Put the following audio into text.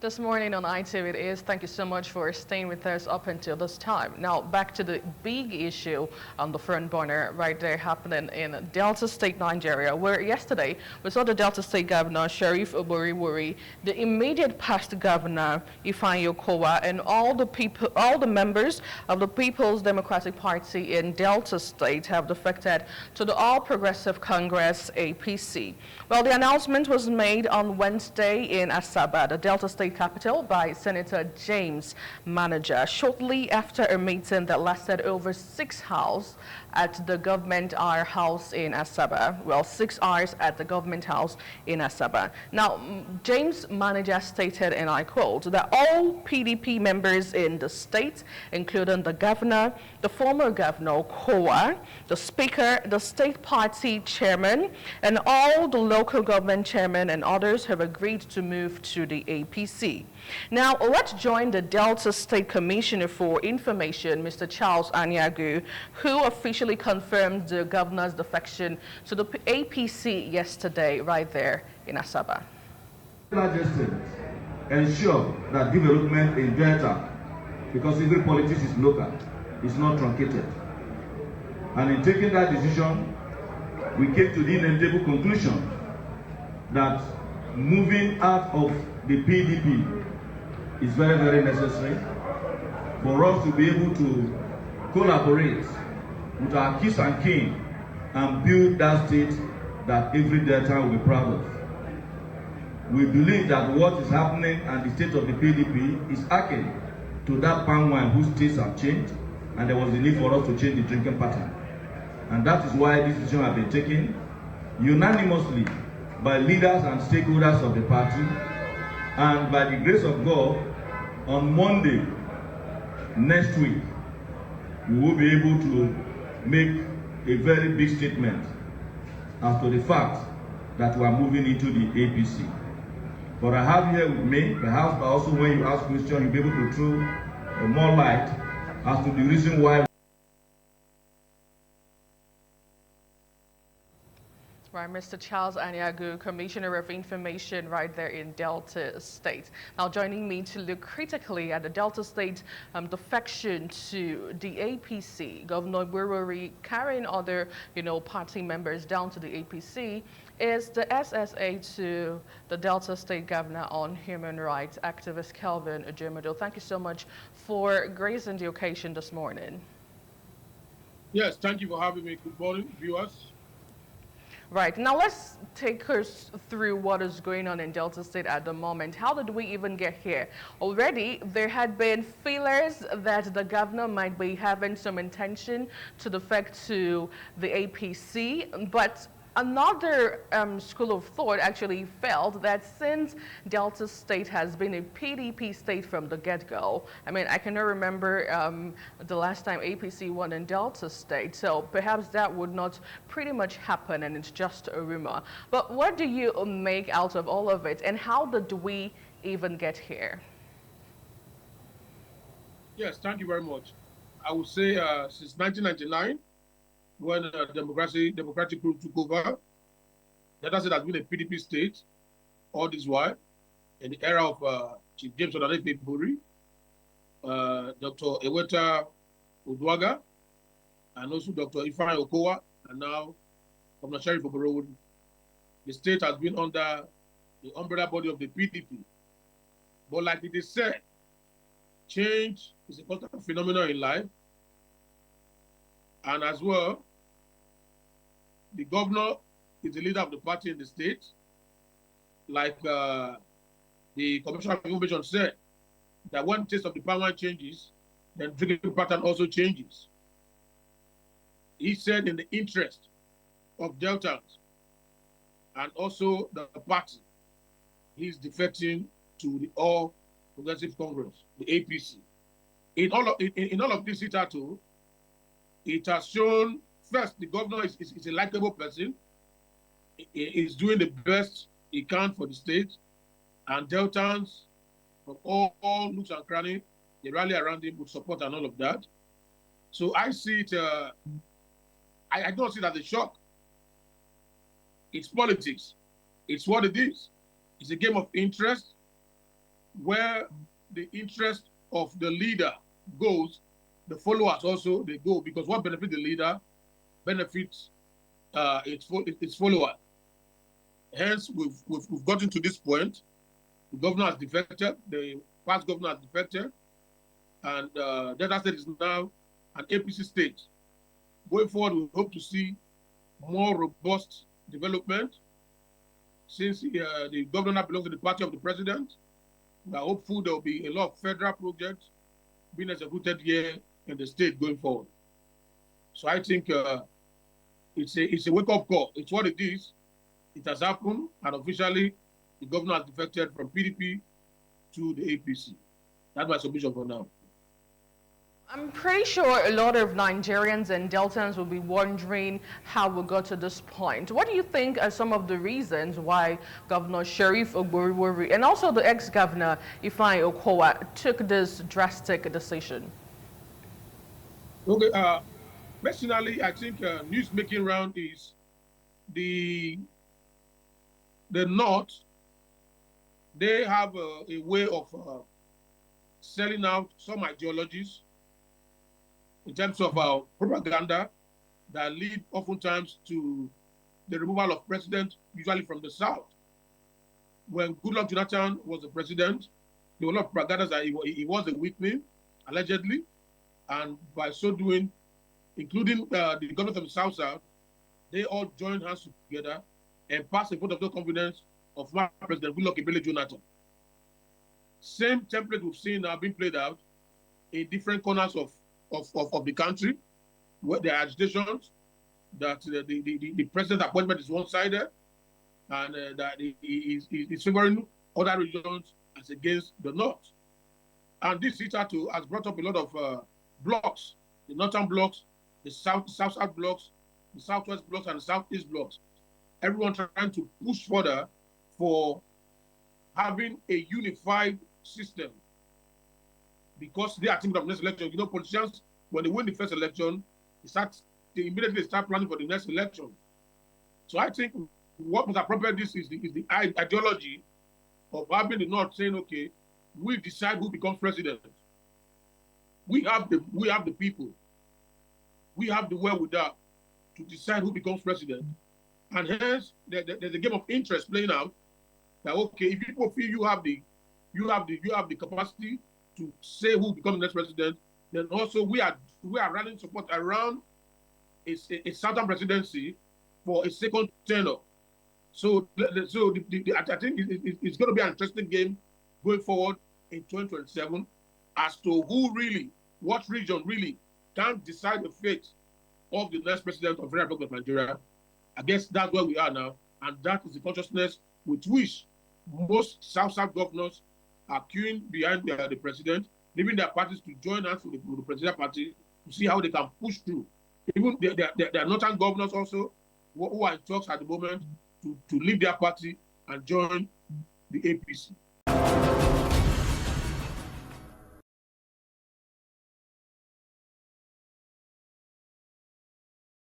This morning on ITV it is. Thank you so much for staying with us up until this time. Now back to the big issue on the front burner right there happening in Delta State, Nigeria, where yesterday we saw the Delta State Governor, Sheriff Oborevwori, the immediate past governor, Ifeanyi Okowa, and all the members of the People's Democratic Party in Delta State have defected to the All Progressive Congress, APC. Well, the announcement was made on Wednesday in Asaba, the Delta State capital, by Senator James Manager, shortly after a meeting that lasted over 6 hours at the Government House in Asaba. Well, 6 hours at the Government House in Asaba. Now, James Manager stated, and I quote, that all PDP members in the state, including the governor, the former governor, Okowa, the speaker, the state party chairman, and all the local government chairmen and others have agreed to move to the APC. Now, let's join the Delta State Commissioner for Information, Mr. Charles Anyagu, who officially confirmed the governor's defection to the APC yesterday, right there in Asaba. Ensure that development in Delta, because every politics is local, is not truncated. And in taking that decision, we came to the inevitable conclusion that moving out of the PDP is very, very necessary for us to be able to collaborate with our kith and kin and build that state that every Delta will be proud of. We believe that what is happening and the state of the PDP is akin to that palm wine whose tastes have changed, and there was a need for us to change the drinking pattern. And that is why this decision has been taken unanimously by leaders and stakeholders of the party, and by the grace of God, on Monday next week, we will be able to make a very big statement as to the fact that we are moving into the APC. But I have here with me, perhaps also when you ask questions, you'll be able to throw more light as to the reason why. Right, Mr. Charles Anyagu, Commissioner of Information right there in Delta State. Now joining me to look critically at the Delta State defection to the APC, Governor Oborevwori carrying other, party members down to the APC, is the SSA to the Delta State Governor on Human Rights, activist Kelvin Ojemodo. Thank you so much for gracing the occasion this morning. Yes, thank you for having me. Good morning, viewers. Right, now let's take us through what is going on in Delta State at the moment. How did we even get here? Already, there had been feelers that the governor might be having some intention to defect to the APC, but another school of thought actually felt that since Delta State has been a PDP state from the get-go, I mean, I cannot remember the last time APC won in Delta State, so perhaps that would not pretty much happen and it's just a rumor. But what do you make out of all of it, and how did we even get here? Yes, thank you very much. I would say since 1999, when the Democratic group took over, Delta State has been a PDP state all this while, in the era of Chief James Oborevwori, Dr. Eweta Odwaga, and also Dr. Ifeanyi Okowa, and now Governor Sheriff Oborevwori. The state has been under the umbrella body of the PDP. But like it is said, change is a constant phenomenon in life. And as well, the governor is the leader of the party in the state. Like the Commissioner of Information said, that when the taste of the power changes, then drinking pattern also changes. He said in the interest of Deltans and also the party, he's defecting to the All Progressive Congress, the APC. In all of this hitherto, it has shown, first, the governor is a likable person. He is doing the best he can for the state. And Deltans, from all nooks and crannies, they rally around him with support and all of that. So I see it, I don't see it as a shock. It's politics. It's what it is. It's a game of interest. where the interest of the leader goes, the followers also they go, because what benefits the leader benefits its follower. Hence, we've gotten to this point. The governor has defected. The past governor has defected, and Delta State is now an APC state. Going forward, we hope to see more robust development. Since the governor belongs to the party of the president, we are hopeful there will be a lot of federal projects being executed here in the state going forward. So I think it's a wake-up call. It's what it is. It has happened, and officially, the governor has defected from PDP to the APC. That's my submission for now. I'm pretty sure a lot of Nigerians and Deltans will be wondering how we got to this point. What do you think are some of the reasons why Governor Sheriff Oborevwori and also the ex-governor Ifeanyi Okowa took this drastic decision? Okay, personally, I think news making round is the North. They have a way of selling out some ideologies in terms of propaganda that lead oftentimes to the removal of president, usually from the South. When Goodluck Jonathan was the president, there were a lot of propaganda that he was a weakling, allegedly, and by so doing, including the government of the South, they all joined hands together and passed a vote of no confidence of former President Goodluck Jonathan. Same template we've seen now being played out in different corners of the country, where there are agitations that the president's appointment is one-sided, and that he is favoring other regions as against the North. And this hitherto has brought up a lot of blocks, the northern blocks, the south blocks, the southwest blocks, and the southeast blocks. Everyone trying to push further for having a unified system, because they are thinking of next election. You know, politicians, when they win the first election, they immediately start planning for the next election. So I think what must appropriate this is the ideology of having the North saying, okay, we decide who becomes president. We have the people. We have the wherewithal to decide who becomes president. And hence, there's a game of interest playing out that, okay, if people feel you have the capacity to say who becomes the next president, then also we are rallying support around a southern presidency for a second tenure. So I think it's going to be an interesting game going forward in 2027 as to what region really can decide the fate of the next president of the Republic of Nigeria. I guess that's where we are now, and that is the consciousness with which most South governors are queuing behind the president, leaving their parties to join hands with the presidential party to see how they can push through. Even there are northern governors also who are in talks at the moment to leave their party and join the APC.